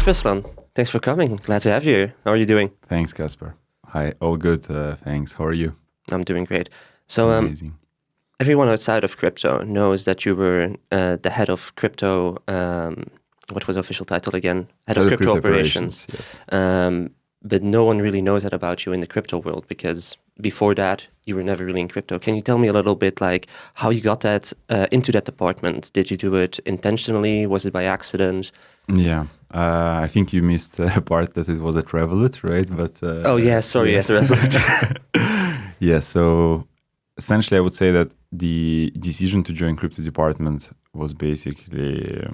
Ruslan. Thanks for coming. Glad to have you here. How are you doing? Thanks, Kasper. Hi, all good. Thanks. How are you? I'm doing great. So, Amazing. everyone outside of crypto knows that you were the head of crypto. What was the official title again? Head of crypto operations. Yes. But no one really knows that about you in the crypto world, because before that you were never really in crypto. Can you tell me a little bit like how you got that into that department? Did you do it intentionally? Was it by accident? Yeah. I think you missed the part that it was at Revolut, right? But Oh yeah, sorry, yeah. at Revolut. Yeah. So essentially, I would say that the decision to join crypto department was basically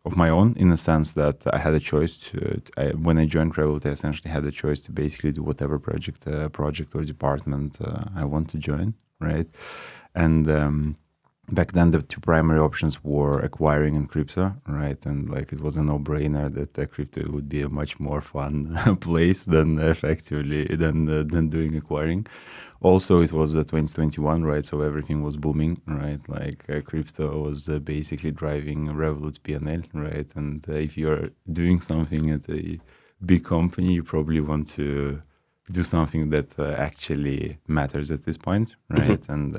of my own, in the sense that I had a choice when I joined Revolut, I essentially had a choice to basically do whatever project or department I want to join, right? And back then the two primary options were acquiring and crypto, right? And like it was a no-brainer that crypto would be a much more fun place than than doing acquiring. Also, it was 2021, right? So everything was booming, right? Like crypto was basically driving Revolut's P&L, right? And if you're doing something at a big company, you probably want to do something that actually matters at this point, right? Mm-hmm. And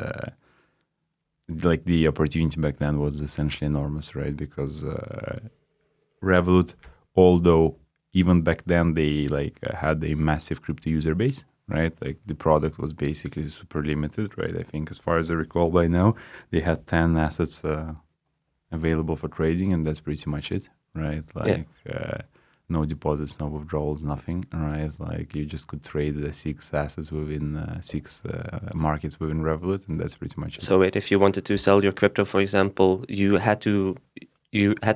like the opportunity back then was essentially enormous, right? Because Revolut, although even back then they had a massive crypto user base, right? Like the product was basically super limited, right? I think as far as I recall by now, they had 10 assets available for trading, and that's pretty much it, right? Like no deposits, no withdrawals, nothing, right? Like you just could trade the 6 assets within 6 markets within Revolut, and that's pretty much it. So wait, if you wanted to sell your crypto, for example, you had to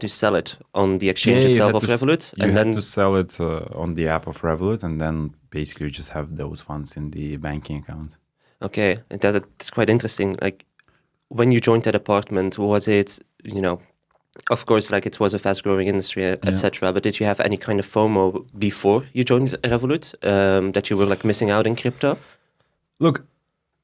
sell it on the exchange itself of Revolut, and then to sell it on the app of Revolut, and then basically you just have those funds in the banking account. Okay, that's quite interesting. Like when you joined that department, was it, of course, like it was a fast-growing industry, etc. But did you have any kind of FOMO before you joined Revolut, that you were like missing out in crypto? Look,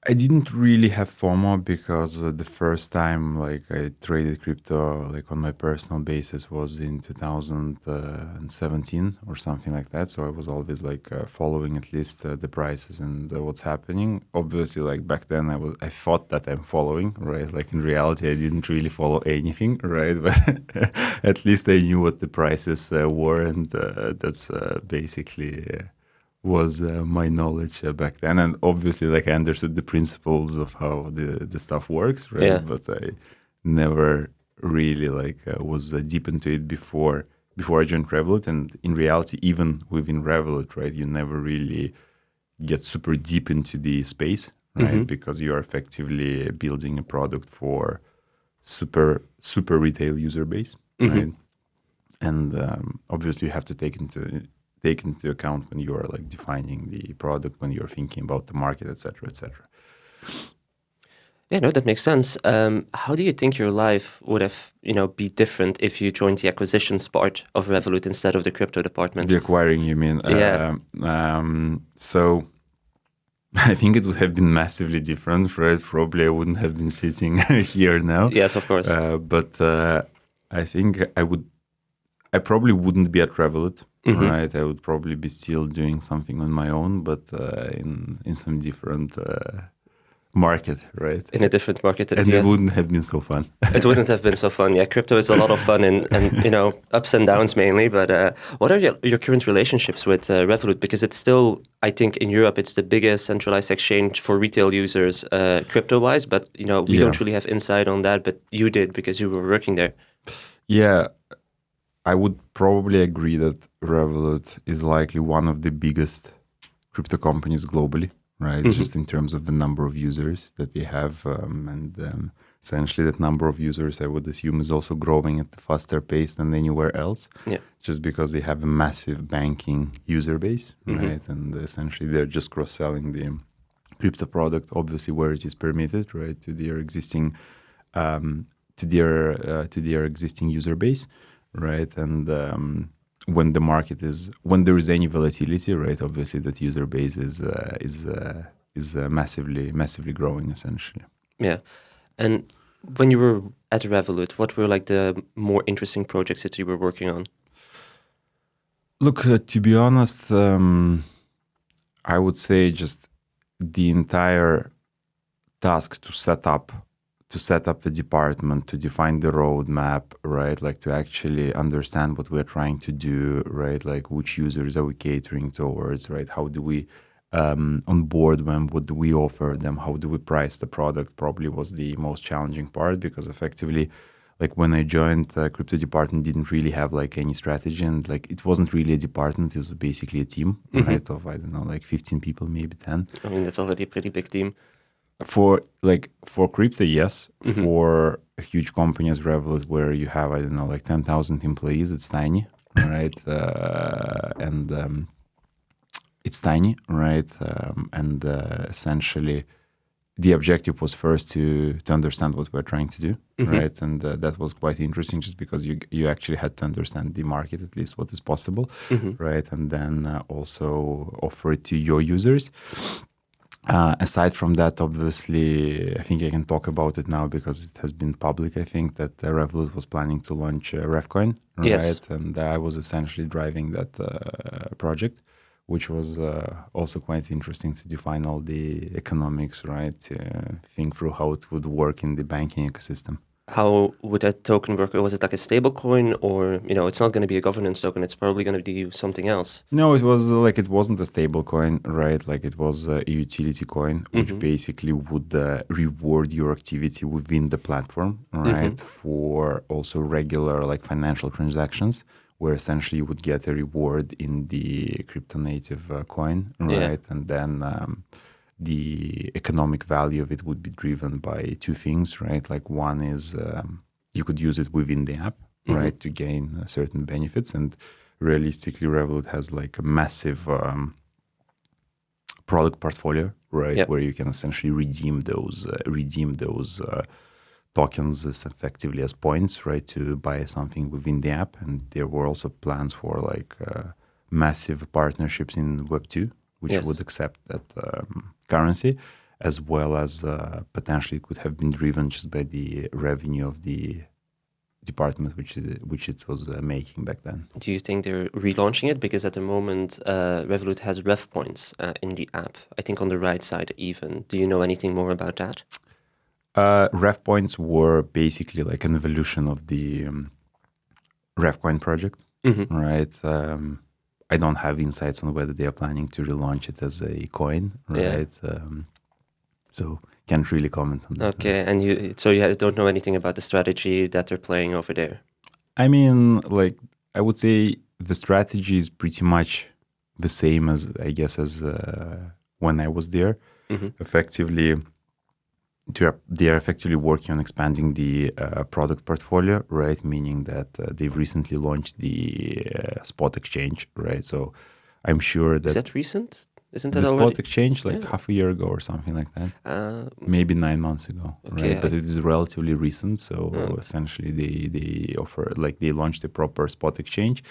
I didn't really have FOMO because the first time like I traded crypto like on my personal basis was in 2017 or something like that. So I was always like following at least the prices and what's happening. Obviously, like back then I thought that I'm following, right? Like in reality, I didn't really follow anything, right? But at least I knew what the prices were, and that's basically. Was my knowledge back then, and obviously like I understood the principles of how the stuff works, right? Yeah. But I never really was deep into it before I joined Revolut. And in reality, even within Revolut, right, you never really get super deep into the space, right? Mm-hmm. Because you are effectively building a product for super retail user base, mm-hmm. right? And obviously you have to take into account when you are like defining the product, when you're thinking about the market, etc., etc. Yeah, no, that makes sense. How do you think your life would have, be different if you joined the acquisitions part of Revolut instead of the crypto department? The acquiring, you mean? Yeah. So I think it would have been massively different, right? Probably I wouldn't have been sitting here now. Yes, of course. But I think I probably wouldn't be at Revolut. Mm-hmm. Right, I would probably be still doing something on my own, but in some different market, right? In a different market, and it wouldn't have been so fun. It wouldn't have been so fun. Yeah, crypto is a lot of fun and ups and downs mainly. But what are your current relationships with Revolut? Because it's still, I think, in Europe, it's the biggest centralized exchange for retail users, crypto-wise. But we don't really have insight on that. But you did because you were working there. Yeah. I would probably agree that Revolut is likely one of the biggest crypto companies globally, right? Mm-hmm. Just in terms of the number of users that they have. And essentially that number of users, I would assume, is also growing at a faster pace than anywhere else. Yeah. Just because they have a massive banking user base, mm-hmm. right? And essentially they're just cross-selling the crypto product, obviously where it is permitted, right? To their existing existing user base. Right, and when there is any volatility, right, obviously that user base is massively growing essentially. Yeah, and when you were at Revolut? What were like the more interesting projects that you were working on? Look, to be honest, I would say just the entire task to set up the department, to define the roadmap, right? Like to actually understand what we're trying to do, right? Like which users are we catering towards, right? How do we onboard them? What do we offer them? How do we price the product? Probably was the most challenging part, because effectively, like when I joined, the crypto department didn't really have like any strategy, and like it wasn't really a department. It was basically a team, right? Of, I don't know, like 15 people, maybe 10. I mean, that's already a pretty big team. For crypto, yes. For a huge company as Revolut, where you have, I don't know, like 10,000 employees, it's tiny, right? It's tiny, right? Essentially, the objective was first to understand what we're trying to do, right? And that was quite interesting, just because you actually had to understand the market, at least what is possible, right? And then also offer it to your users. Aside from that, obviously, I think I can talk about it now because it has been public. I think that Revolut was planning to launch Revcoin, right? Yes. And I was essentially driving that project, which was also quite interesting to define all the economics, right? To think through how it would work in the banking ecosystem. How would that token work? Was it like a stable coin, or, it's not going to be a governance token, it's probably going to be something else? No, it was it wasn't a stable coin, right? Like it was a utility coin, which basically would reward your activity within the platform, right? For also regular like financial transactions, where essentially you would get a reward in the crypto native coin, right? And then the economic value of it would be driven by two things, right? Like one is you could use it within the app, right, to gain certain benefits. And realistically, Revolut has like a massive product portfolio, right, where you can essentially redeem those tokens as effectively as points, right, to buy something within the app. And there were also plans for like massive partnerships in Web2, which would accept that currency, as well as potentially it could have been driven just by the revenue of the department which it was making back then. Do you think they're relaunching it? Because at the moment, Revolut has Revcoins in the app, I think on the right side even. Do you know anything more about that? Revcoins were basically like an evolution of the Revcoin project, right? I don't have insights on whether they are planning to relaunch it as a coin, right? So can't really comment on that. Okay, and you don't know anything about the strategy that they're playing over there? I mean, like I would say the strategy is pretty much the same as I guess as when I was there. Effectively, they are effectively working on expanding the product portfolio, right? Meaning that they've recently launched the spot exchange, right? So I'm sure that... Is that recent? Isn't that the already? spot exchange like half a year ago or something like that? Maybe 9 months ago, okay, right? But it is relatively recent. So essentially they offer, like they launched a proper spot exchange.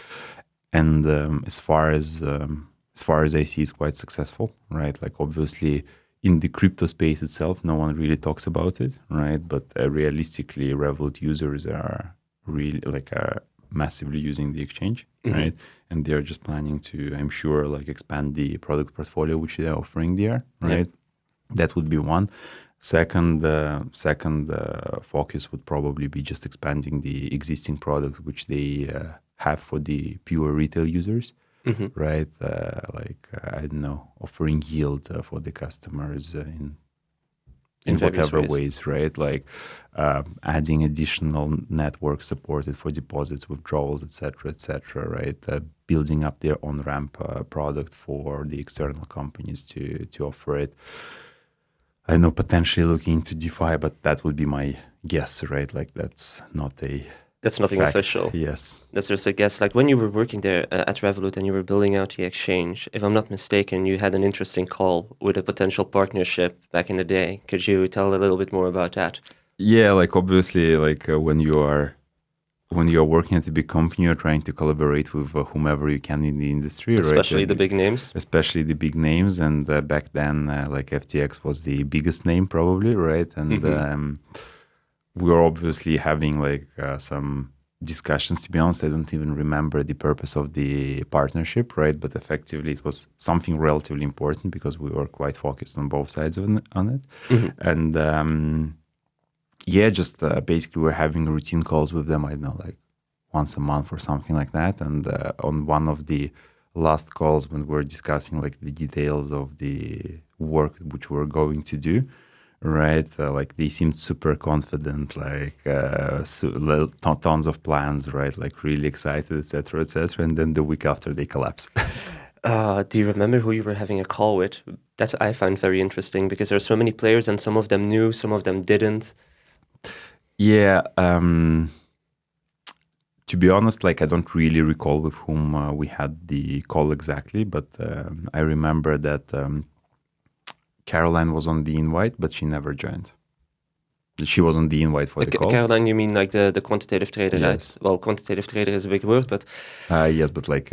And as far as I see, it's quite successful, right? Like obviously... in the crypto space itself, no one really talks about it, right? But realistically, Revolut users are really massively using the exchange, right? And they're just planning to, I'm sure, like expand the product portfolio which they're offering there, right? That would be one. Second focus would probably be just expanding the existing product which they have for the pure retail users. Right, I don't know, offering yield for the customers in whatever ways, right? Like adding additional network supported for deposits, withdrawals, etc., right? Building up their on-ramp product for the external companies to offer it. I know potentially looking into DeFi, but that would be my guess, right? Like that's nothing fact. Official. Yes. That's just a guess. Like when you were working there at Revolut and you were building out the exchange, if I'm not mistaken, you had an interesting call with a potential partnership back in the day. Could you tell a little bit more about that? Yeah, like obviously, like when you are working at a big company, you're trying to collaborate with whomever you can in the industry, especially right? the big names. Especially the big names, and back then, like FTX was the biggest name probably, right? And we were obviously having like some discussions. To be honest, I don't even remember the purpose of the partnership, right? But effectively, it was something relatively important because we were quite focused on both sides on it. And just basically we're having routine calls with them. I don't know, like once a month or something like that. And on one of the last calls, when we were discussing like the details of the work which we're going to do, right? Like they seemed super confident, like tons of plans, right? Like really excited, etc., etc. And then the week after, they collapse. Do you remember who you were having a call with? That I find very interesting because there are so many players, and some of them knew, some of them didn't. Yeah. To be honest, like I don't really recall with whom we had the call exactly, but I remember that Caroline was on the invite, but she never joined. She was on the invite for the call. Caroline, you mean like the quantitative trader, yes. right? Well, quantitative trader is a big word, but... yes, but like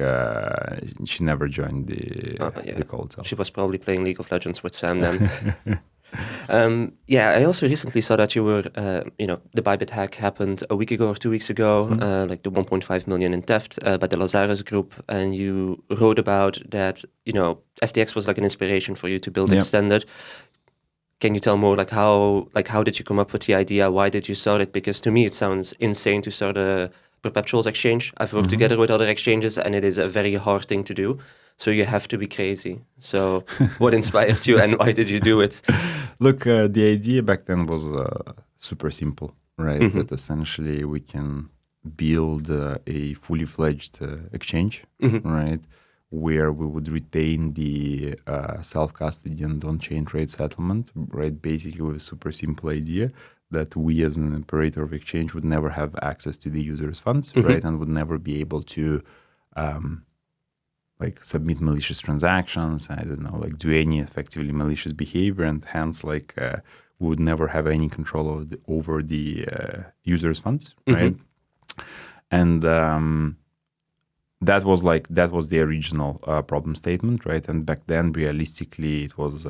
she never joined the call itself. She was probably playing League of Legends with Sam then. I also recently saw that you were, the Bybit hack happened a week ago or 2 weeks ago, like the 1.5 million in theft by the Lazarus group, and you wrote about that, FTX was like an inspiration for you to build Extended. Can you tell more, how did you come up with the idea? Why did you start it? Because to me, it sounds insane to start a perpetuals exchange. I've worked together with other exchanges, and it is a very hard thing to do. So you have to be crazy. So what inspired you, and why did you do it? Look, the idea back then was super simple, right? That essentially we can build a fully fledged exchange, right? Where we would retain the self-custody and on-chain trade settlement, right? Basically with a super simple idea that we as an operator of exchange would never have access to the user's funds, right? And would never be able to like submit malicious transactions, I don't know, like do any effectively malicious behavior, and hence like we would never have any control over the user's funds, right? And that was the original problem statement, right? And back then, realistically, it was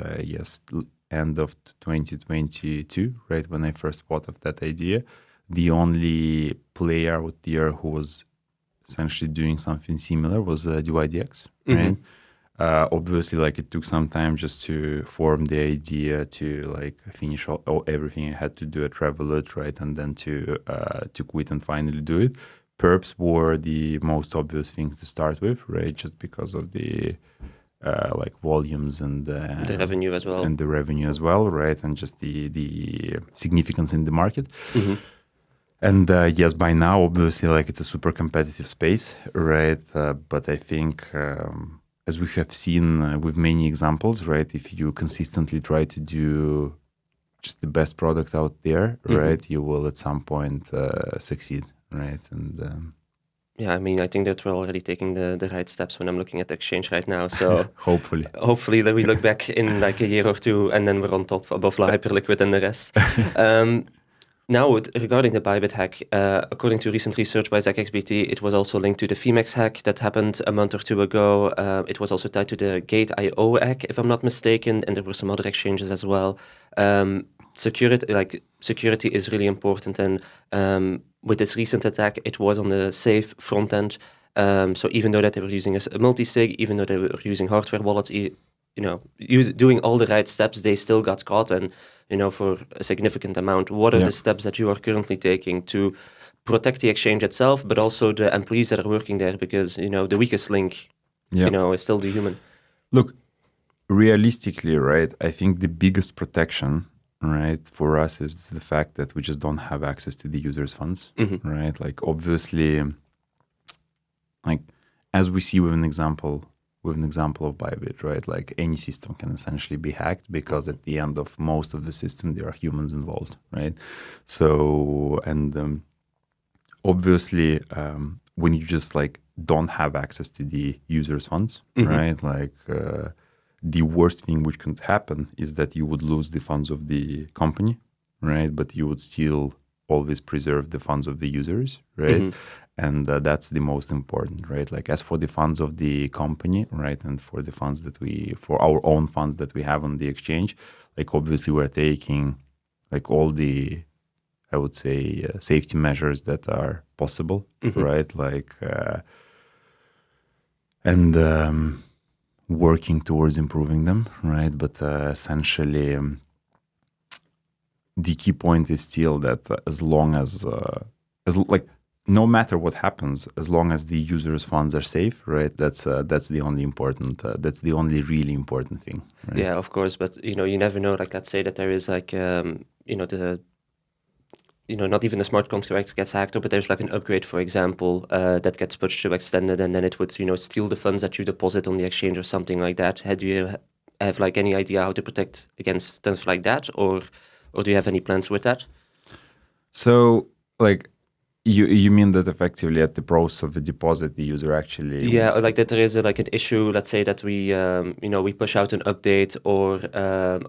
end of 2022, right? When I first thought of that idea, the only player out there who was essentially doing something similar was DYDX, right? Obviously, like it took some time just to form the idea, to like finish everything I had to do at Revolut, right? And then to quit and finally do it. Perps were the most obvious things to start with, right? Just because of the like volumes and the revenue as well, and the revenue as well, right? And just the significance in the market. And yes, by now, obviously, like it's a super competitive space, right? But I think, as we have seen with many examples, right? If you consistently try to do just the best product out there, right, you will at some point succeed, right? And I mean, I think that we're already taking the right steps when I'm looking at the exchange right now. So hopefully that we look back in like a year or two, and then we're on top above Hyperliquid and the rest. Now, regarding the Bybit hack, according to recent research by ZachXBT, it was also linked to the Femex hack that happened a month or two ago. It was also tied to the Gate.io hack, if I'm not mistaken, and there were some other exchanges as well. Security is really important, and with this recent attack, it was on the safe front end. So even though that they were using a multi-sig, even though they were using hardware wallets, doing all the right steps, they still got caught, and for a significant amount. What are the steps that you are currently taking to protect the exchange itself, but also the employees that are working there? Because the weakest link, is still the human. Look, realistically, right? I think the biggest protection, right, for us is the fact that we just don't have access to the user's funds, right? Like obviously, like as we see with an example of Bybit, right? Like any system can essentially be hacked because at the end of most of the system, there are humans involved, right? So, and obviously, when you just like don't have access to the user's funds, right? Like the worst thing which could happen is that you would lose the funds of the company, right? But you would still always preserve the funds of the users, right? And that's the most important, right? Like as for the funds of the company, right? And for the funds for our own funds that we have on the exchange, like obviously we're taking like all the, I I would say, safety measures that are possible, right? Like, and working towards improving them, right? But essentially, the key point is still that as long as like, no matter what happens, as long as the user's funds are safe, right? That's the only important. That's the only really important thing. Right? Yeah, of course. But you never know. Like, let's say that there is like not even a smart contract gets hacked, but there's like an upgrade, for example, that gets pushed to extended, and then it would steal the funds that you deposit on the exchange or something like that. Do you have like any idea how to protect against stuff like that, or do you have any plans with that? So, like, you mean that effectively at the process of the deposit, the user actually... Yeah, or like that there is like an issue, let's say that we, we push out an update, or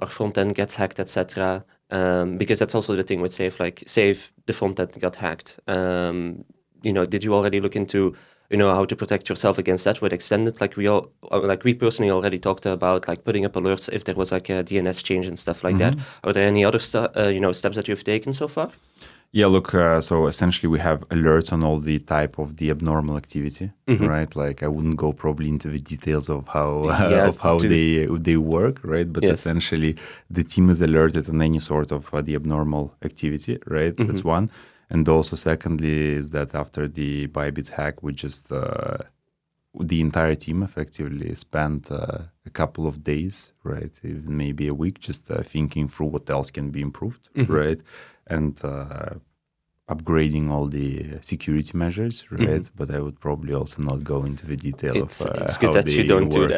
our front end gets hacked, etc. Because that's also the thing with Save, like Save, the front end got hacked. Did you already look into, how to protect yourself against that with extended? Like we personally already talked about like putting up alerts if there was like a DNS change and stuff like that. Are there any other steps that you've taken so far? Yeah, look, so essentially we have alerts on all the type of the abnormal activity, right? Like, I wouldn't go probably into the details of how they work, right? But essentially the team is alerted on any sort of the abnormal activity, right? That's one. And also secondly is that after the Bybit's hack, we just, the entire team effectively spent a couple of days, right? Even maybe a week, just thinking through what else can be improved, right? And upgrading all the security measures, right? But I would probably also not go into the detail it's of good how that they you don't work. do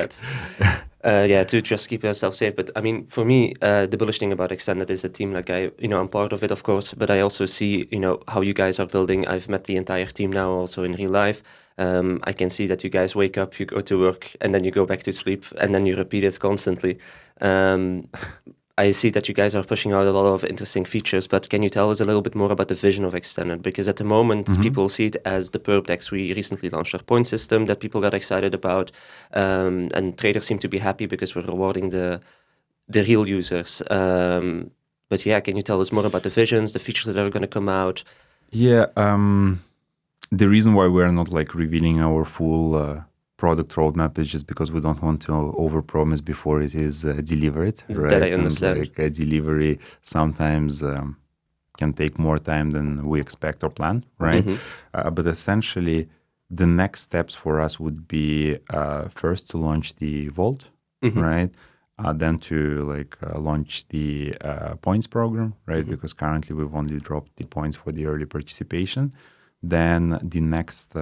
that. To just keep yourself safe. But I mean, for me, the bullish thing about Extended is a team. Like I'm part of it, of course, but I also see, how you guys are building. I've met the entire team now, also in real life. I can see that you guys wake up, you go to work, and then you go back to sleep, and then you repeat it constantly. I see that you guys are pushing out a lot of interesting features, but can you tell us a little bit more about the vision of Extended? Because at the moment, people see it as the perp DEX. We recently launched our point system that people got excited about, and traders seem to be happy because we're rewarding the real users. But yeah, can you tell us more about the visions, the features that are going to come out? Yeah, the reason why we're not like revealing our full product roadmap is just because we don't want to overpromise before it is delivered, right? That I understand. And like delivery sometimes can take more time than we expect or plan, right? But essentially, the next steps for us would be first to launch the Vault, right? Then to launch the points program, right? Because currently we've only dropped the points for the early participation. Then the next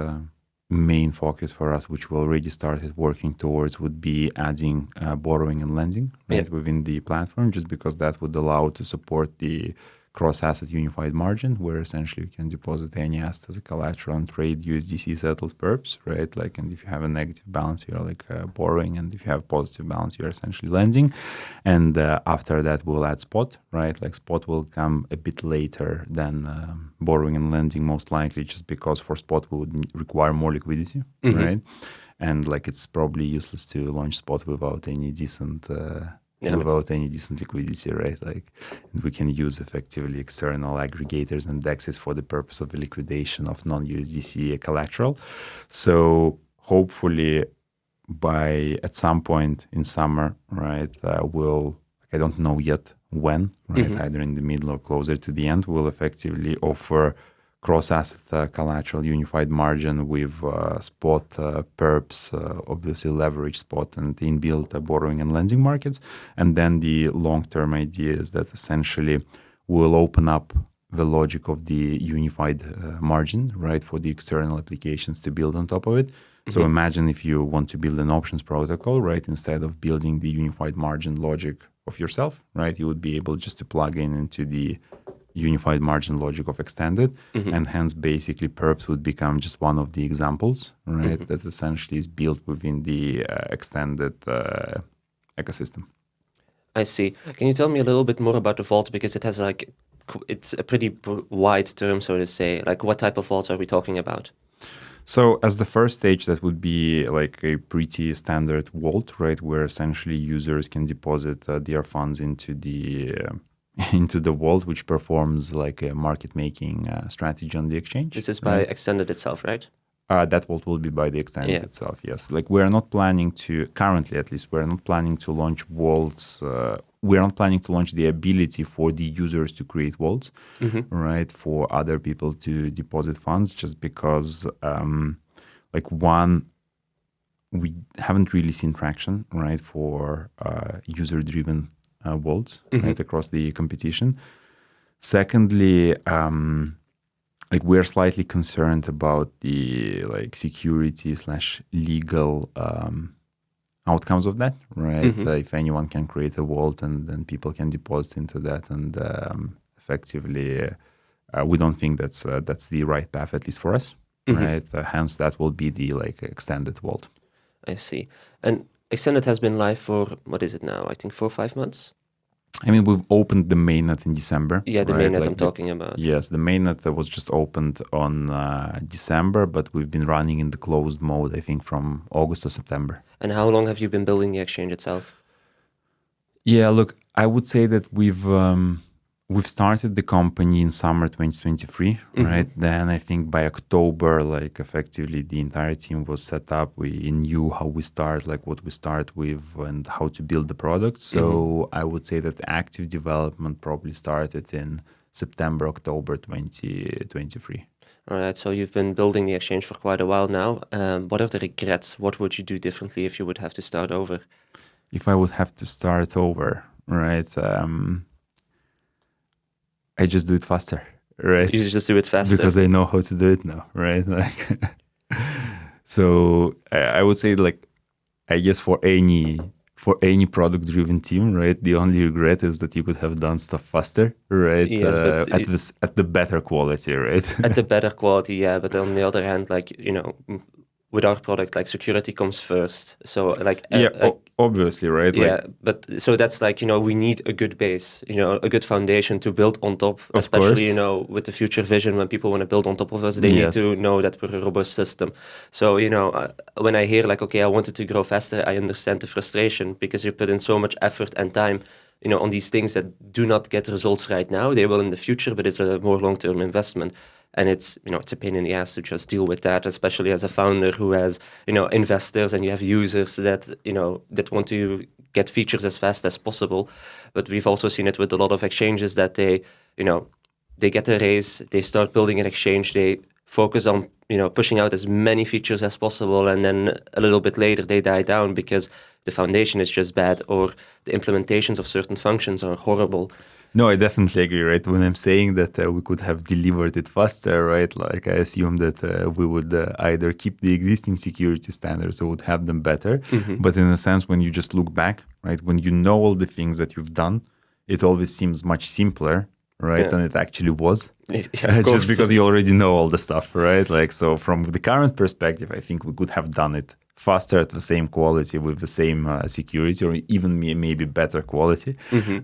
main focus for us, which we already started working towards, would be adding borrowing and lending within the platform, just because that would allow to support the cross-asset unified margin, where essentially you can deposit any asset as a collateral and trade USDC settled perps, right? Like, and if you have a negative balance, you're borrowing, and if you have positive balance, you're essentially lending. And after that, we'll add spot, right? Like, spot will come a bit later than borrowing and lending, most likely, just because for spot we would require more liquidity, right? And it's probably useless to launch spot without any decent liquidity, right? Like, we can use effectively external aggregators and DEXs for the purpose of the liquidation of non-USDC collateral. So hopefully at some point in summer, right, I don't know yet when, right, either in the middle or closer to the end, we'll effectively offer cross-asset collateral unified margin with spot perps, obviously leverage spot and inbuilt borrowing and lending markets. And then the long-term idea is that essentially we'll open up the logic of the unified margin, right, for the external applications to build on top of it. So imagine if you want to build an options protocol, right, instead of building the unified margin logic of yourself, right, you would be able just to plug into the unified margin logic of Extended, and hence basically perps would become just one of the examples, right, that essentially is built within the Extended ecosystem. I see. Can you tell me a little bit more about the vault, because it has it's a pretty wide term, so to say. Like, what type of vaults are we talking about? So as the first stage, that would be like a pretty standard vault, right, where essentially users can deposit their funds into into the vault, which performs like a market making strategy on the exchange. This is by Extended itself, right? That vault will be by the Extended itself, yes. Like we're not planning to, currently at least, we're not planning to launch vaults. We're not planning to launch the ability for the users to create vaults, right, for other people to deposit funds, just because, we haven't really seen traction, right, for user-driven vaults, right, across the competition. Secondly, we're slightly concerned about the security/legal outcomes of that, right? If anyone can create a vault and then people can deposit into that, and effectively, we don't think that's the right path, at least for us, right? Hence, that will be the extended vault. I see. And Extended has been live for, what is it now? I think 4 or 5 months? I mean, we've opened the mainnet in December. Yeah, the mainnet I'm talking about. Yes, the mainnet was just opened on December, but we've been running in the closed mode, I think, from August to September. And how long have you been building the exchange itself? Yeah, look, I would say that we've started the company in summer 2023, right? Then I think by October, effectively the entire team was set up. We knew how we start, what we start with and how to build the product. So I would say that the active development probably started in September, October 2023. All right, so you've been building the exchange for quite a while now. What are the regrets? What would you do differently if you would have to start over? If I would have to start over, right? I just do it faster, right? You just do it faster because I know how to do it now, right? So I would say, I guess for any product-driven team, right? The only regret is that you could have done stuff faster, right? Yes, at the better quality, right? At the better quality, yeah. But on the other hand, with our product, security comes first. So obviously, right? Yeah, but so that's we need a good base, a good foundation to build on top, especially, with the future vision when people want to build on top of us, they need to know that we're a robust system. So, when I hear okay, I wanted to grow faster, I understand the frustration because you put in so much effort and time, on these things that do not get results right now. They will in the future, but it's a more long-term investment. And it's a pain in the ass to just deal with that, especially as a founder who has, investors and you have users that, that want to get features as fast as possible. But we've also seen it with a lot of exchanges that they get a raise, they start building an exchange, they focus on, pushing out as many features as possible. And then a little bit later they die down because the foundation is just bad or the implementations of certain functions are horrible. No, I definitely agree, right? When I'm saying that we could have delivered it faster, right? I assume that we would either keep the existing security standards or would have them better. But in a sense, when you just look back, right? When you know all the things that you've done, it always seems much simpler, right? Than it actually was. Just because you already know all the stuff, right? So from the current perspective, I think we could have done it faster at the same quality with the same security or even maybe better quality,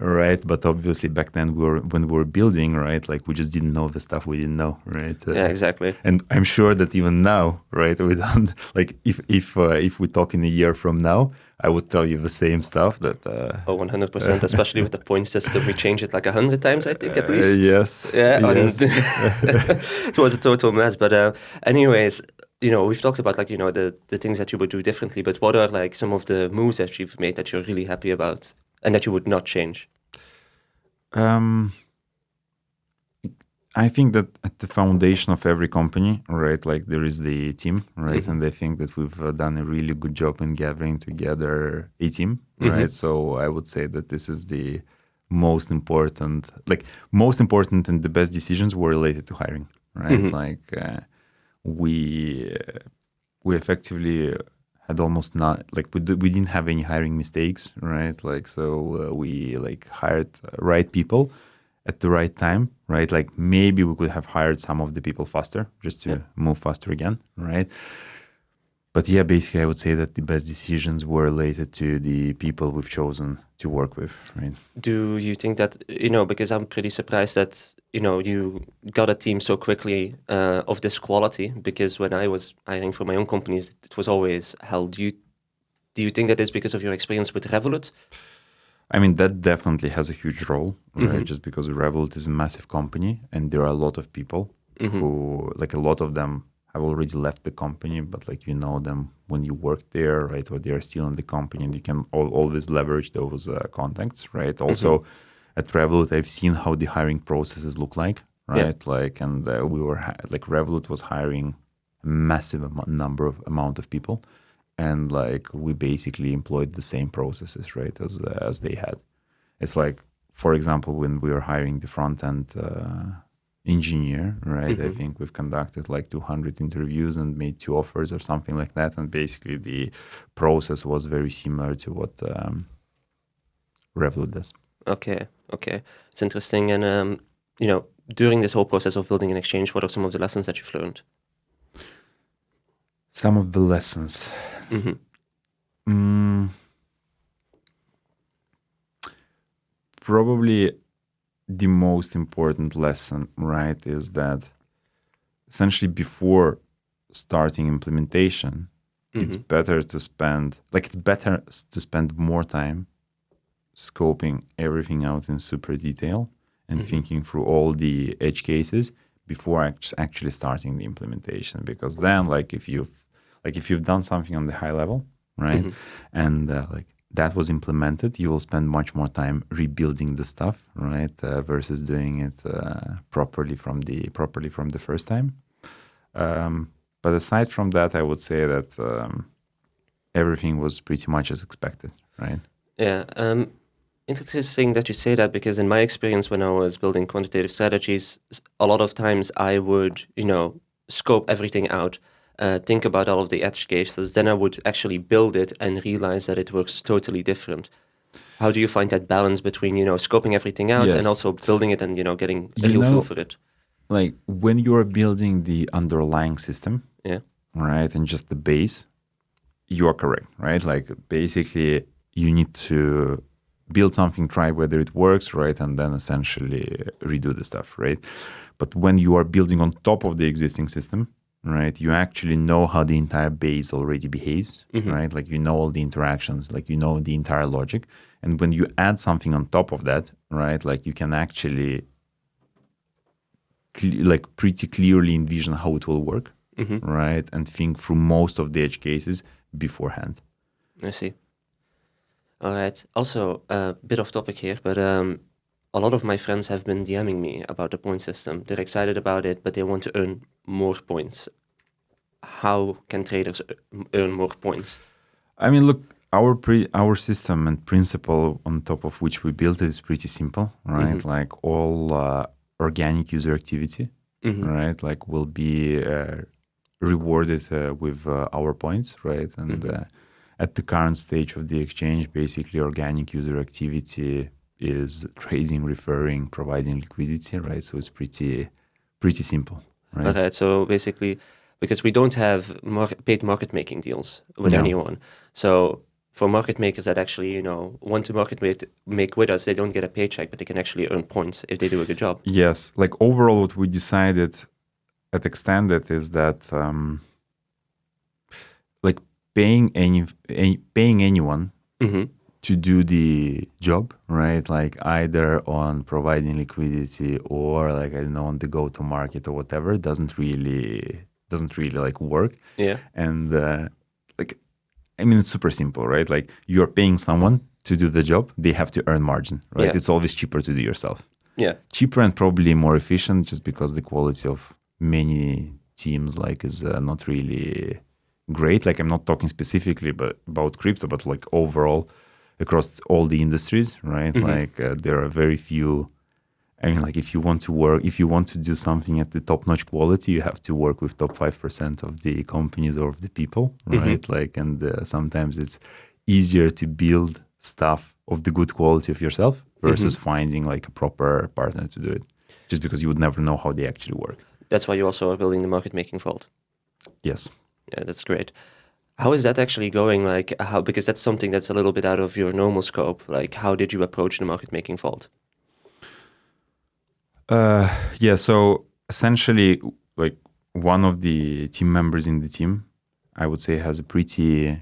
right? But obviously back then when we were building, right, we just didn't know the stuff we didn't know, right? Yeah, exactly. And I'm sure that even now, right, we don't if we talk in a year from now, I would tell you the same stuff that 100%, especially with the point system. We changed it 100 times, I think, at least. Yes. Yeah. Yes. It was a total mess. But anyways, we've talked about the things that you would do differently, but what are some of the moves that you've made that you're really happy about and that you would not change? I think that at the foundation of every company, right, there is the team, right? And I think that we've done a really good job in gathering together a team, right? So I would say that this is the most important and the best decisions were related to hiring, right? We effectively had almost not we didn't have any hiring mistakes, right? So we hired right people at the right time, right? Maybe we could have hired some of the people faster just to move faster again, right? But yeah, basically I would say that the best decisions were related to the people we've chosen to work with, right? Do you think that, because I'm pretty surprised that, you got a team so quickly of this quality, because when I was hiring for my own companies, it was always hell. Do you think that is because of your experience with Revolut? I mean, that definitely has a huge role, right? Mm-hmm. Just because Revolut is a massive company and there are a lot of people who, like a lot of them have already left the company, but like you know them when you work there, right? Or they are still in the company and you can always leverage those contacts, right? Also at Revolut, I've seen how the hiring processes look like, right? Like, and we were, like Revolut was hiring a massive amount of people. And like we basically employed the same processes, right, as they had. It's like, for example, when we were hiring the front end engineer, right? I think we've conducted like 200 interviews and made 2 offers or something like that. And basically, the process was very similar to what Revolut does. Okay, it's interesting. And during this whole process of building an exchange, what are some of the lessons that you've learned? Some of the lessons. Probably the most important lesson, right, is that essentially before starting implementation, it's better to spend more time scoping everything out in super detail and thinking through all the edge cases before actually starting the implementation. Because then, if you've done something on the high level, right, and like that was implemented, you will spend much more time rebuilding the stuff, right, versus doing it properly from the first time. But aside from that, I would say that everything was pretty much as expected, right? Yeah. Interesting that you say that, because in my experience when I was building quantitative strategies, a lot of times I would, scope everything out, think about all of the edge cases, then I would actually build it and realize that it works totally different. How do you find that balance between, scoping everything out and also building it and, getting a real feel for it? Like when you are building the underlying system, right, and just the base, you are correct, right? Like basically you need to build something, try whether it works, right, and then essentially redo the stuff, right? But when you are building on top of the existing system, right, you actually know how the entire base already behaves, right? Like you know all the interactions, like you know the entire logic. And when you add something on top of that, right, like you can actually pretty clearly envision how it will work, right, and think through most of the edge cases beforehand. I see. All right. Also, a bit off topic here, but a lot of my friends have been DMing me about the point system. They're excited about it, but they want to earn more points. How can traders earn more points? I mean, look, our system and principle on top of which we built it is pretty simple, right? Like all organic user activity, right? Like will be rewarded with our points, right? And at the current stage of the exchange, basically organic user activity is trading, referring, providing liquidity, right? So it's pretty simple, right? Okay, so basically, because we don't have paid market making deals with anyone, so for market makers that actually, want to make with us, they don't get a paycheck, but they can actually earn points if they do a good job. Yes, like overall, what we decided at Extended is that like paying anyone to do the job, right? Like either on providing liquidity or like I don't know on the go-to-market or whatever doesn't really like work. Yeah. And I mean it's super simple, right? Like you're paying someone to do the job, they have to earn margin, right? Yeah. It's always cheaper to do yourself. Yeah. Cheaper and probably more efficient, just because the quality of many teams like is not really great. Like I'm not talking specifically about crypto, but like overall across all the industries, right? Like there are very few. I mean, like if you want to do something at the top-notch quality, you have to work with top 5% of the companies or of the people, right? Like, and sometimes it's easier to build stuff of the good quality of yourself versus finding like a proper partner to do it, just because you would never know how they actually work. That's why you also are building the market making vault. Yes. Yeah, that's great. How is that actually going? Like, because that's something that's a little bit out of your normal scope. Like, how did you approach the market making vault? So essentially, like one of the team members in the team, I would say, has a pretty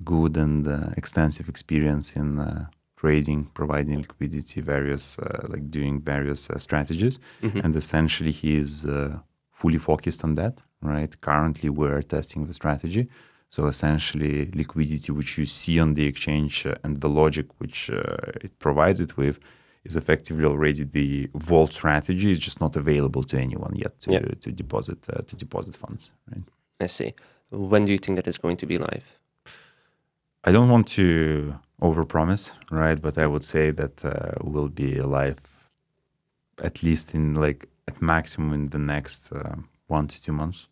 good and extensive experience in trading, providing liquidity, various doing various strategies, and essentially he is fully focused on that. Right. Currently, we're testing the strategy. So essentially, liquidity which you see on the exchange and the logic which it provides it with is effectively already the vault strategy. It's just not available to anyone yet to deposit funds. Right. I see. When do you think that is going to be live? I don't want to overpromise, right? But I would say that will be live at least in at maximum in the next 1 to 2 months.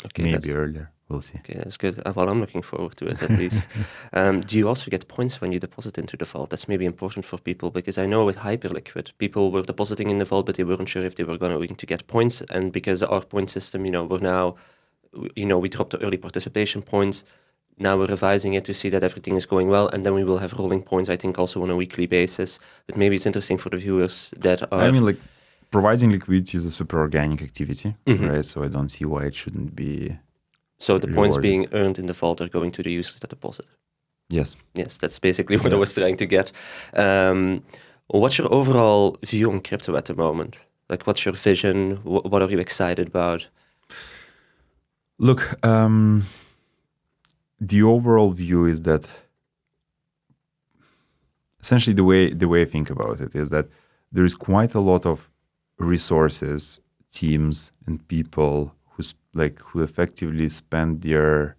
Okay, maybe earlier. We'll see. Okay, that's good. Well, I'm looking forward to it at least. Do you also get points when you deposit into the vault? That's maybe important for people because I know with Hyperliquid, people were depositing in the vault, but they weren't sure if they were going to get points. And because our point system, we're now, we dropped the early participation points. Now we're revising it to see that everything is going well. And then we will have rolling points, I think, also on a weekly basis. But maybe it's interesting for the viewers that are... Providing liquidity is a super organic activity, right? So I don't see why it shouldn't be. So the points being earned in the vault are going to the users that deposit. Yes. Yes, that's basically what I was trying to get. What's your overall view on crypto at the moment? What's your vision? What are you excited about? Look, the overall view is that essentially the way I think about it is that there is quite a lot of resources, teams, and people who effectively spend their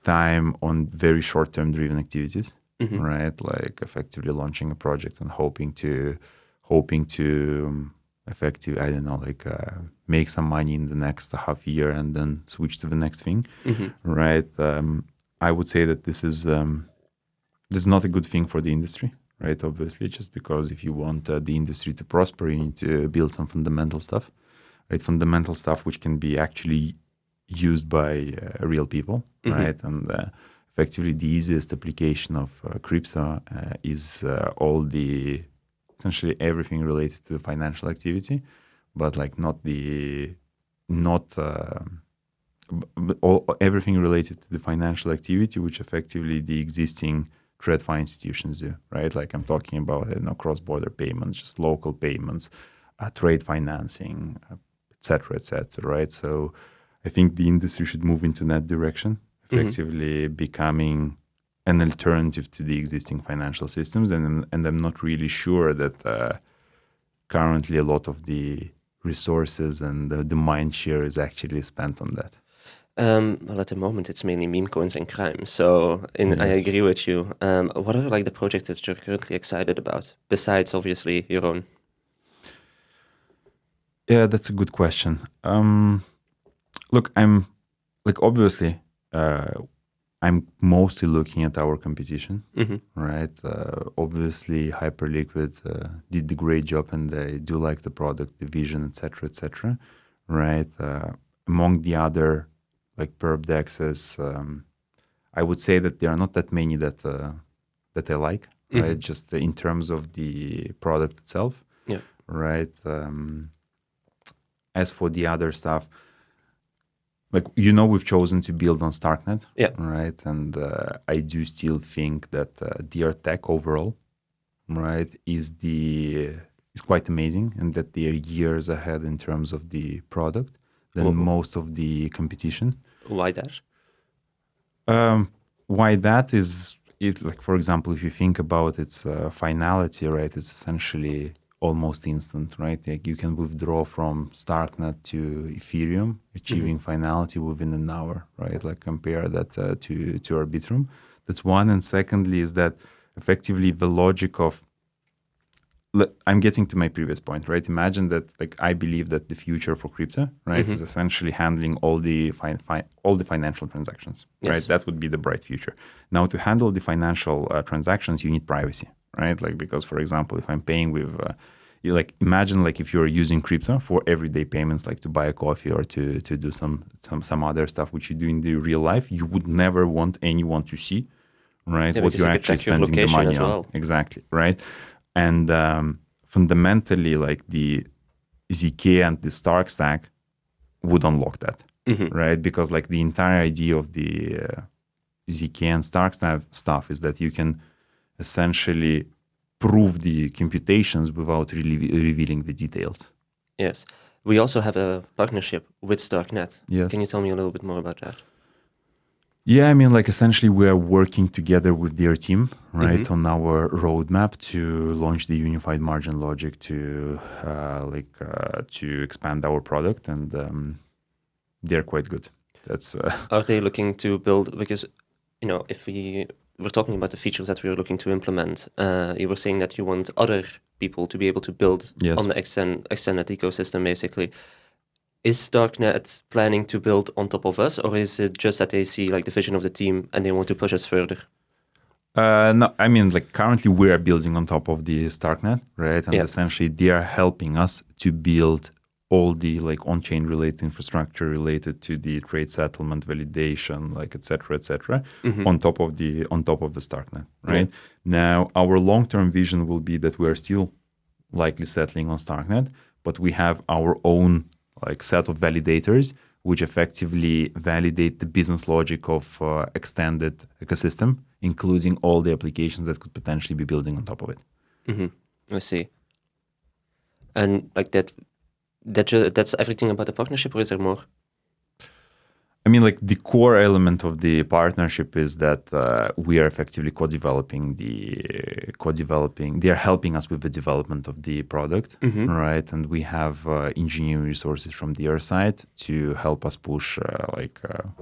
time on very short-term driven activities, right? Effectively launching a project and hoping to effectively, I don't know, make some money in the next half year and then switch to the next thing, right? I would say that this is not a good thing for the industry. Right, obviously, just because if you want the industry to prosper, you need to build some fundamental stuff, right? Fundamental stuff which can be actually used by real people, right? And effectively, the easiest application of crypto is essentially everything related to the financial activity, but everything related to the financial activity, which effectively the existing TradFi institutions do, right? I'm talking about cross-border payments, just local payments, trade financing, et cetera, right? So I think the industry should move into that direction, effectively becoming an alternative to the existing financial systems. And I'm not really sure that currently a lot of the resources and the mind share is actually spent on that. Well, at the moment, it's mainly meme coins and crime. So I agree with you. What are the projects that you're currently excited about, besides obviously your own? Yeah, that's a good question. Look, I'm obviously, I'm mostly looking at our competition, right? Obviously, Hyperliquid did the great job, and I do like the product, the vision, et cetera, right? Among the other perp dexes, I would say that there are not that many that I like, right? Just in terms of the product itself, right? As for the other stuff, we've chosen to build on StarkNet, right? And I do still think that their tech overall, right, is quite amazing, and that they are years ahead in terms of the product than most of the competition. Why that? Why that is, for example, if you think about its finality, right, it's essentially almost instant, right? You can withdraw from StarkNet to Ethereum, achieving finality within an hour, right? Compare that to Arbitrum. That's one. And secondly is that effectively the logic of, I'm getting to my previous point, right? Imagine that I believe that the future for crypto, right, is essentially handling all the financial transactions, right? That would be the bright future. Now, to handle the financial transactions, you need privacy, right? Because, for example, if I'm paying with, imagine if you're using crypto for everyday payments, to buy a coffee or to do some other stuff which you do in the real life, you would never want anyone to see, right? What you're actually spending the money on. Exactly, right? And fundamentally, the ZK and the Stark stack would unlock that, right? Because the entire idea of the ZK and Stark stuff is that you can essentially prove the computations without really revealing the details. Yes. We also have a partnership with StarkNet. Yes. Can you tell me a little bit more about that? Yeah, I mean, like essentially we are working together with their team, right, on our roadmap to launch the unified margin logic to expand our product, and they're quite good. That's Are they looking to build, because, if we're talking about the features that we're looking to implement, you were saying that you want other people to be able to build on the extended ecosystem, basically. Is StarkNet planning to build on top of us, or is it just that they see like the vision of the team and they want to push us further? No, I mean, like currently we are building on top of the StarkNet, right? And essentially they are helping us to build all the like on-chain related infrastructure related to the trade settlement, validation, like et cetera, on top of the StarkNet, right? Yeah. Now, our long-term vision will be that we are still likely settling on StarkNet, but we have our own like set of validators which effectively validate the business logic of extended ecosystem, including all the applications that could potentially be building on top of it. I see. And like that's everything about the partnership, or is there more? I mean, like the core element of the partnership is that we are effectively co-developing. They are helping us with the development of the product, right? And we have engineering resources from their side to help us push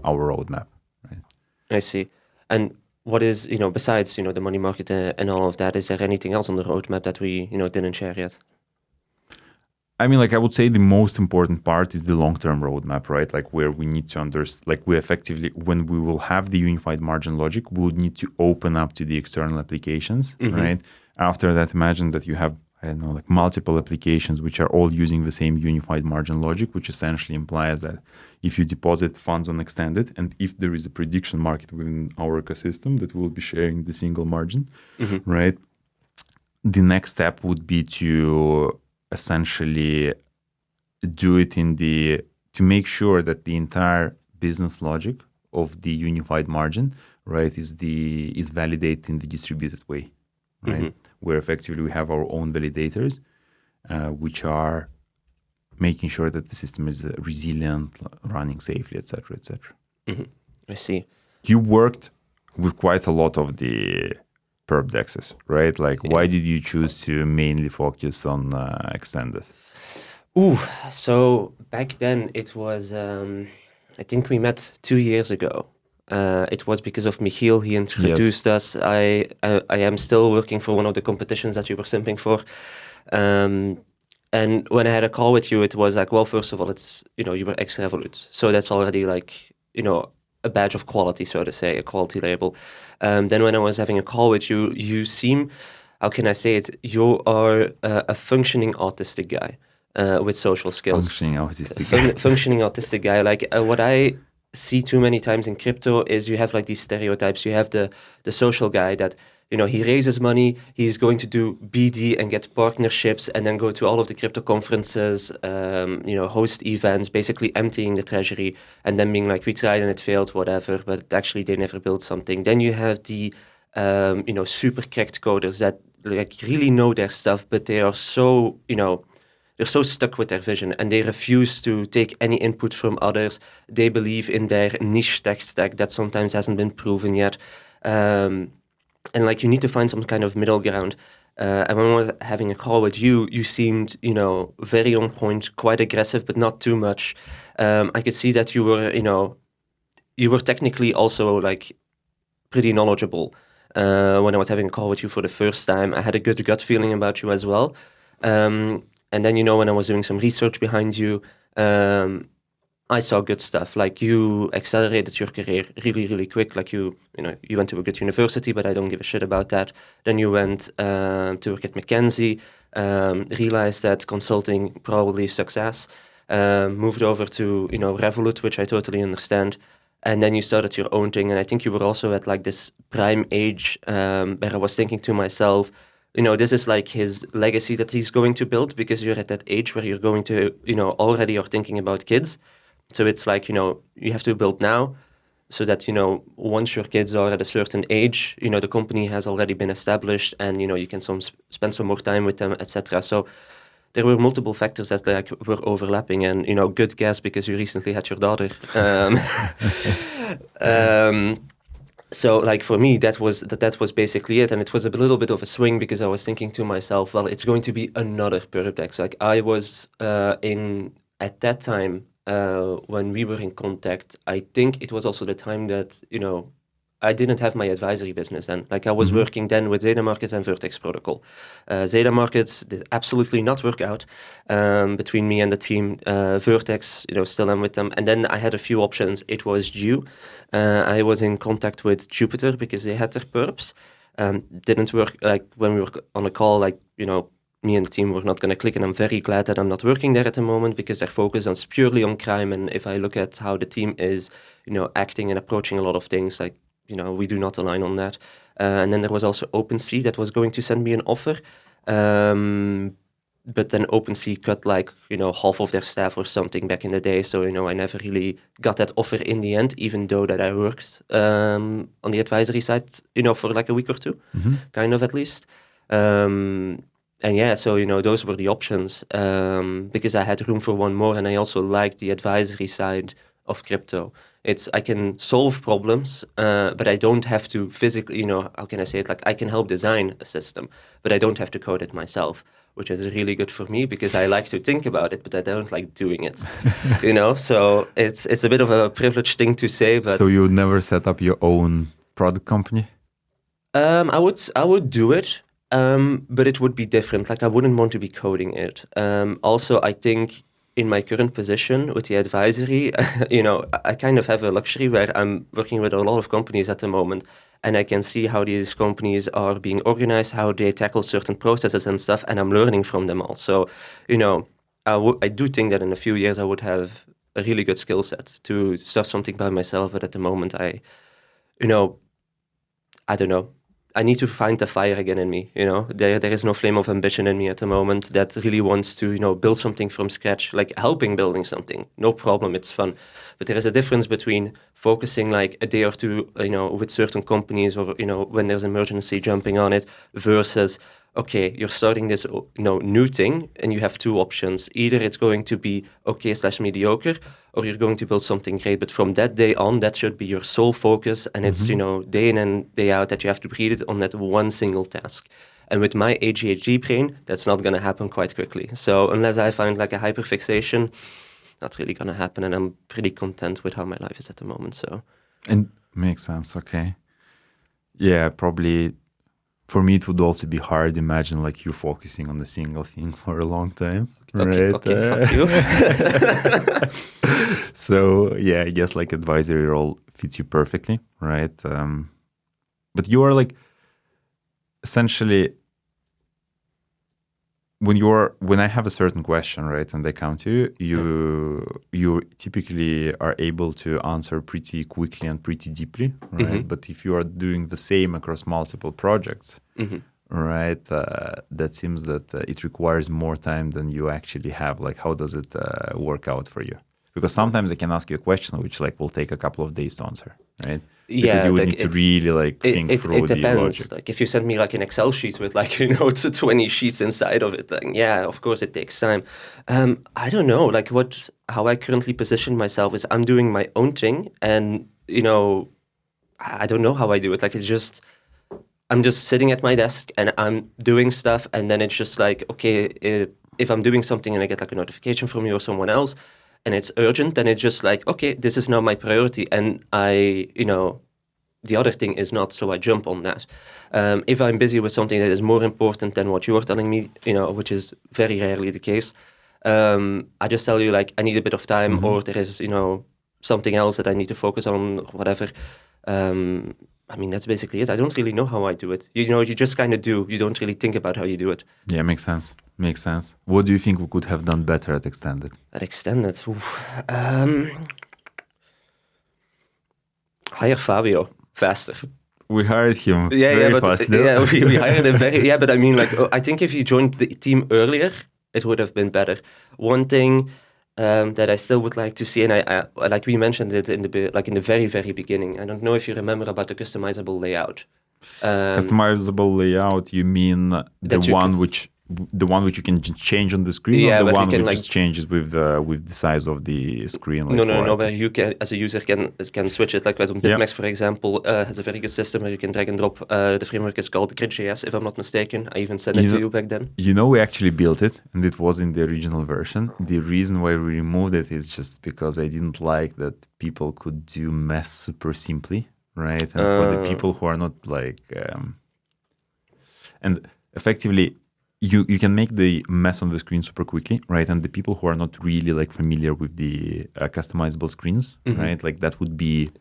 our roadmap. Right? I see. And what is, besides, the money market and all of that, is there anything else on the roadmap that we, didn't share yet? I mean, like I would say the most important part is the long-term roadmap, right? Like where we need to understand, like we effectively, when we will have the unified margin logic, we would need to open up to the external applications, right? After that, imagine that you have, I don't know, like multiple applications which are all using the same unified margin logic, which essentially implies that if you deposit funds on extended, and if there is a prediction market within our ecosystem that will be sharing the single margin, right? The next step would be to essentially do it to make sure that the entire business logic of the unified margin, right, is validated in the distributed way, right? Where effectively we have our own validators, which are making sure that the system is resilient, running safely, etc., etc. I see. You worked with quite a lot of the perp dexes, right? Like, why did you choose to mainly focus on extended? So back then it was, I think we met 2 years ago. It was because of Michiel. He introduced us. I am still working for one of the competitions that you were simping for. And when I had a call with you, it was like, well, first of all, it's, you were ex-Revolut. So that's already like, a badge of quality, so to say, a quality label. Then when I was having a call with you, you seem, how can I say it? You are a functioning autistic guy with social skills. Functioning autistic guy. Like what I see too many times in crypto is you have like these stereotypes. You have the social guy that, he raises money, he's going to do BD and get partnerships and then go to all of the crypto conferences, host events, basically emptying the treasury and then being like, we tried and it failed, whatever, but actually they never built something. Then you have the, super cracked coders that like really know their stuff, but they are so, they're so stuck with their vision and they refuse to take any input from others. They believe in their niche tech stack that sometimes hasn't been proven yet. And like you need to find some kind of middle ground. And when I was having a call with you, you seemed, very on point, quite aggressive, but not too much. I could see that you were technically also like pretty knowledgeable. When I was having a call with you for the first time, I had a good gut feeling about you as well. And then, when I was doing some research behind you, I saw good stuff. Like you accelerated your career really, really quick. Like you went to a good university, but I don't give a shit about that. Then you went to work at McKinsey, realized that consulting probably success, moved over to, Revolut, which I totally understand. And then you started your own thing. And I think you were also at like this prime age where I was thinking to myself, this is like his legacy that he's going to build because you're at that age where you're going to, already are thinking about kids. So it's like, you have to build now. so that, once your kids are at a certain age, the company has already been established and, you can spend some more time with them, etc. So there were multiple factors that were overlapping and, good guess because you recently had your daughter. So like for me, that was basically it. And it was a little bit of a swing because I was thinking to myself, well, it's going to be another perpdex. Like I was at that time, when we were in contact, I think it was also the time that, I didn't have my advisory business then. Like I was working then with Zeta Markets and Vertex Protocol. Zeta Markets did absolutely not work out between me and the team. Vertex, still am with them. And then I had a few options. It was due. I was in contact with Jupiter because they had their perps. Didn't work. Like when we were on a call, like, me and the team were not going to click, and I'm very glad that I'm not working there at the moment because their focus is purely on crime. And if I look at how the team is, acting and approaching a lot of things, like, we do not align on that. And then there was also OpenSea that was going to send me an offer. But then OpenSea cut like, half of their staff or something back in the day. So, I never really got that offer in the end, even though that I worked on the advisory side, for like a week or two, kind of at least. And yeah, so, those were the options because I had room for one more. And I also liked the advisory side of crypto. I can solve problems, but I don't have to physically, how can I say it? Like I can help design a system, but I don't have to code it myself, which is really good for me because I like to think about it, but I don't like doing it, So it's a bit of a privileged thing to say, but... So you would never set up your own product company? I would do it, but it would be different. Like I wouldn't want to be coding it. Also, I think... in my current position with the advisory, I kind of have a luxury where I'm working with a lot of companies at the moment, and I can see how these companies are being organized, how they tackle certain processes and stuff, and I'm learning from them all. So, I do think that in a few years I would have a really good skill set to start something by myself, but at the moment I don't know. I need to find the fire again in me, There is no flame of ambition in me at the moment that really wants to, build something from scratch, like helping building something. No problem, it's fun. But there is a difference between focusing like a day or two, with certain companies or, when there's emergency jumping on it versus, okay, you're starting this, new thing and you have two options. Either it's going to be okay/mediocre or you're going to build something great. But from that day on, that should be your sole focus. And it's, day in and day out that you have to breathe it on that one single task. And with my ADHD brain, that's not going to happen quite quickly. So unless I find like a hyperfixation, not really going to happen. And I'm pretty content with how my life is at the moment. So, and makes sense. Okay. Yeah, probably for me, it would also be hard. Imagine like you focusing on the single thing for a long time. Okay, right? Okay, fuck you. So yeah, I guess like advisory role fits you perfectly, right? But you are like essentially when I have a certain question, right, and they come to you, you typically are able to answer pretty quickly and pretty deeply, right? But if you are doing the same across multiple projects, right, that seems that it requires more time than you actually have. Like, how does it work out for you? Because sometimes I can ask you a question which like will take a couple of days to answer, right? Because you would need to really think through the logic. Like if you send me like an Excel sheet with like 20 sheets inside of it, then yeah, of course it takes time. I don't know, like how I currently position myself is I'm doing my own thing, and I don't know how I do it. Like I'm just sitting at my desk and I'm doing stuff, and then it's just like, okay, if I'm doing something and I get like a notification from you or someone else, and it's urgent, then it's just like, okay, this is now my priority. And the other thing is not, so I jump on that. If I'm busy with something that is more important than what you're telling me, which is very rarely the case, I just tell you like, I need a bit of time, or there is, something else that I need to focus on or whatever. I mean, that's basically it. I don't really know how I do it. You just kind of do. You don't really think about how you do it. Yeah, makes sense. Makes sense. What do you think we could have done better at Extended? At Extended? Hire Fabio faster. We hired him fast. Yeah, we hired him very... Yeah, but I mean, like, I think if he joined the team earlier, it would have been better. One thing that I still would like to see, and I like we mentioned it in the very, very beginning. I don't know if you remember about the customizable layout. Customizable layout, you mean the one which you can change on the screen, or the one which just changes with the size of the screen? Like no, where you can, as a user, can switch it. Like BitMEX, for example, has a very good system where you can drag and drop. The framework is called Grid.js, if I'm not mistaken. I even sent it to you back then. We actually built it, and it was in the original version. The reason why we removed it is just because I didn't like that people could do math super simply, right? And for the people who are not like... and effectively... You can make the mess on the screen super quickly, right? And the people who are not really like familiar with the customizable screens, right? Like that could be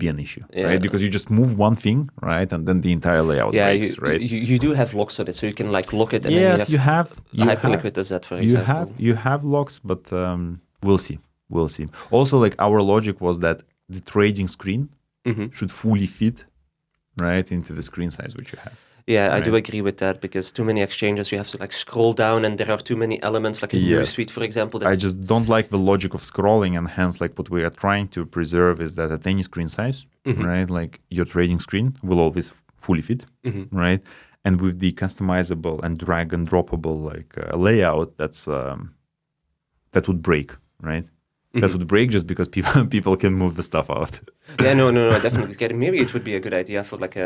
an issue, right? Because you just move one thing, right? And then the entire layout breaks, right? You do have locks on it, so you can like lock it. And yes, then you have. Hyperliquid does that, for example. You have locks, but we'll see. Also, like our logic was that the trading screen should fully fit, right, into the screen size which you have. Yeah, right. I do agree with that, because too many exchanges, you have to like scroll down, and there are too many elements, like a newsfeed, for example. I just don't like the logic of scrolling, and hence like what we are trying to preserve is that at any screen size, right, like your trading screen will always fully fit, right? And with the customizable and drag and droppable like layout, that would break, right? That would break just because people can move the stuff out. Yeah, no, I definitely get it. Maybe it would be a good idea for like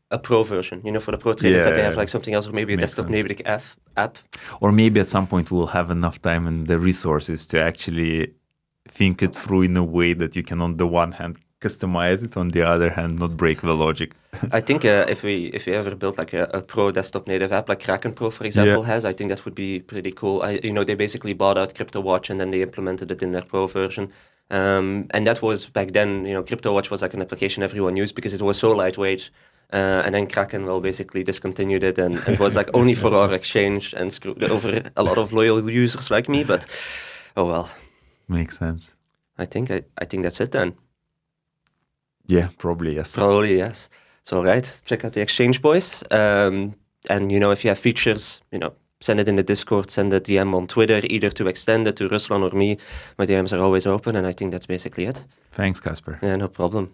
a pro version, for the pro traders, that they have like something else, or maybe a desktop native app. Or maybe at some point we'll have enough time and the resources to actually think it through in a way that you can, on the one hand, customize it, on the other hand, not break the logic. I think if we ever build like a pro desktop native app, like Kraken Pro, for example, has, I think that would be pretty cool. They basically bought out CryptoWatch, and then they implemented it in their pro version. And that was back then, CryptoWatch was like an application everyone used because it was so lightweight. And then Kraken basically discontinued it, and it was like only for our exchange and screwed over a lot of loyal users like me. But oh well, makes sense. I think that's it then. Yeah, probably yes. So right, check out the exchange, boys. And if you have features, send it in the Discord, send a DM on Twitter, either to extend it to Ruslan or me. My DMs are always open, and I think that's basically it. Thanks, Kasper. Yeah, no problem.